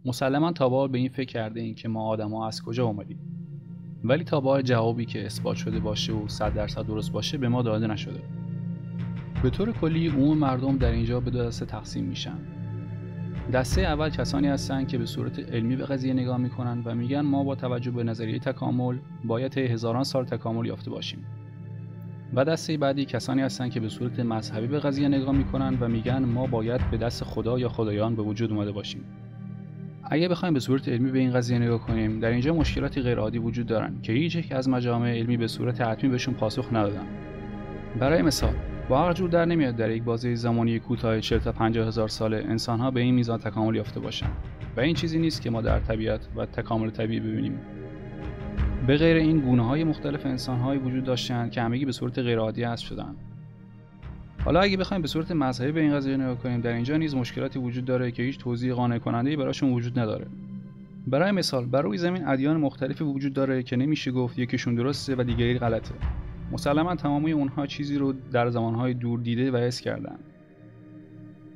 مسلماً تا به حال به این فکر کرده ایم که ما آدم‌ها از کجا اومدیم، ولی تا به حال جوابی که اثبات شده باشه و 100% درست باشه به ما داده نشده. به طور کلی عموم مردم در اینجا به دو دسته تقسیم میشن. دسته اول کسانی هستند که به صورت علمی به قضیه نگاه میکنن و میگن ما با توجه به نظریه تکامل باید طی هزاران سال تکامل یافته باشیم. و دسته بعدی کسانی هستند که به صورت مذهبی به قضیه نگاه میکنن و میگن ما باید به دست خدا یا خدایان به وجود اومده باشیم. اگه بخوایم به صورت علمی به این قضیه نگاه کنیم، در اینجا مشکلاتی غیر عادی وجود دارن که هیچ یک از مجامع علمی به صورت حتمی بهشون پاسخ ندادن. برای مثال، با عقل جور در نمیاد در یک بازه زمانی کوتاه 40 تا 50 هزار ساله انسان‌ها به این میزان تکامل یافته باشن و این چیزی نیست که ما در طبیعت و تکامل طبیعی ببینیم. به غیر این گونه‌های مختلف انسان‌هایی وجود داشتند که همگی به صورت غیر عادی حذف شدند. حالا اگه بخوایم به صورت مذهبی به این قضیه نگاه کنیم، در اینجا نیز مشکلاتی وجود داره که هیچ توضیح قانع کننده‌ای براشون وجود نداره. برای مثال، بر روی زمین ادیان مختلفی وجود داره که نمیشه گفت یکیشون درسته و دیگری غلطه. مسلماً تمامی اونها چیزی رو در زمانهای دور دیده و حس کردن.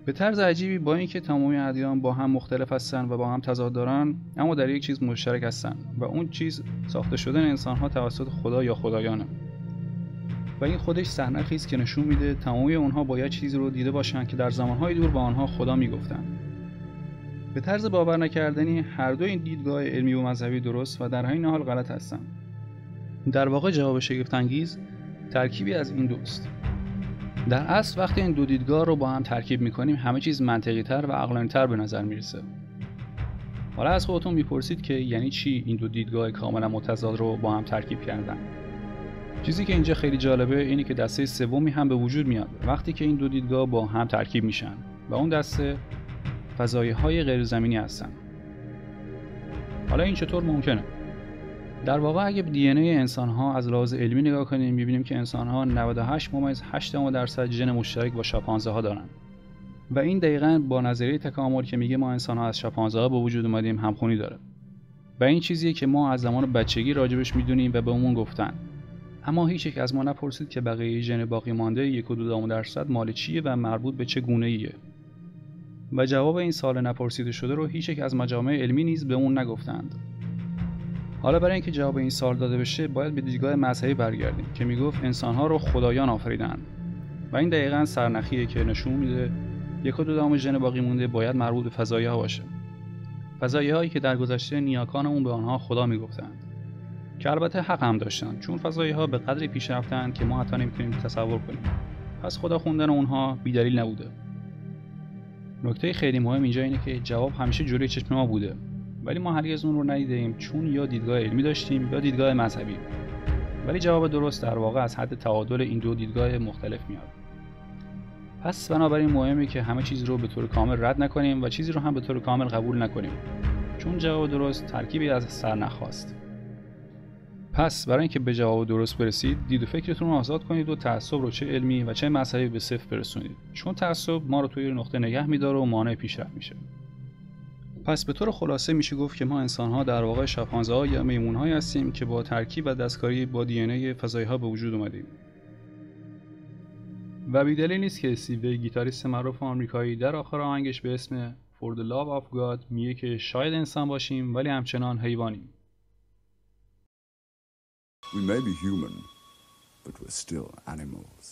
به طرز عجیبی با اینکه تمامی ادیان با هم مختلف هستن و با هم تضاد دارن، اما در یک چیز مشترک هستن و اون چیز ساخته شدن انسان‌ها توسط خدا یا خدایانه. و این خودش سرنخی است که نشون میده تمامی اونها باید چیزی رو دیده باشن که در زمانهای دور با آنها خدا میگفتن. به طرز باور نکردنی هر دو این دیدگاه علمی و مذهبی درست و در همین حال غلط هستن. در واقع جواب شگفت‌انگیز ترکیبی از این دوست. در اصل وقتی این دو دیدگاه رو با هم ترکیب میکنیم همه چیز منطقی‌تر و عقلانی‌تر به نظر میرسه. حالا از خودتون میپرسید که یعنی چی این دو دیدگاه کاملا متضاد رو با هم ترکیب کردن؟ چیزی که اینجا خیلی جالبه اینه که دسته سومی هم به وجود میاد وقتی که این دو دیدگاه با هم ترکیب میشن و اون دسته فضایی‌های غیرزمینی هستن. حالا این چطور ممکنه؟ در واقع اگه به دی ان ای انسان‌ها از لحاظ علمی نگاه کنیم می‌بینیم که انسان‌ها 98.8% ژن مشترک با شامپانزه‌ها دارن. و این دقیقاً با نظریه تکامل که میگه ما انسان‌ها از شامپانزه‌ها به وجود اومدیم همخونی داره. و این چیزیه که ما از زمان بچگی راجبش می‌دونیم و بهمون گفتن. اما هیچ یک از ما نپرسید که بقیه ژن باقی مانده 1.2% مال چیه و مربوط به چه گونه‌ایه. و جواب این سوال نپرسیده شده رو هیچ یک از مجامع علمی نیز به اون نگفتند. حالا برای اینکه جواب این سوال داده بشه باید به دیدگاه مذهبی برگردیم که میگفت انسان‌ها رو خدایان آفریدن. و این دقیقاً سرنخیه که نشون میده 1.2 ژن باقی مونده باید مربوط به فضایی‌ها باشه. فضایی‌هایی که در گذشته نیاکانمون به آنها خدا میگفتند. که البته حق هم داشتن چون فضایی‌ها به قدری پیش رفتن که ما حتی نمیتونیم تصور کنیم. پس خدا خوندن اونها بی‌دلیل نبوده. نکته خیلی مهم اینجا اینه که جواب همیشه جلوی چشم ما بوده. ولی ما هرگز اون رو ندیدیم چون یا دیدگاه علمی داشتیم یا دیدگاه مذهبی. ولی جواب درست در واقع از حد تعادل این دو دیدگاه مختلف میاد. پس بنابراین مهمه که همه چیز رو به طور کامل رد نکنیم و چیزی رو هم به طور کامل قبول نکنیم. چون جواب درست ترکیبی از سرنخ‌هاست. پس برای اینکه به جواب درست برسید دید و فکرتون رو آزاد کنید و تعصب رو چه علمی و چه مذهبی به صفر برسونید. چون تعصب ما رو توی نقطه نگه می‌داره و مانع پیشرفت میشه. پس به طور خلاصه میشه گفت که ما انسان‌ها در واقع شامپانزه‌ها یا میمون‌هایی هستیم که با ترکیب و دستکاری با دی ان ای فضایی‌ها به وجود اومدیم. و بی‌دلیل نیست که استیو گیتاریست معروف آمریکایی در آخر آهنگش به اسم For the Love of God میگه که شاید انسان باشیم ولی همچنان حیوانیم. We may be human, but we're still animals.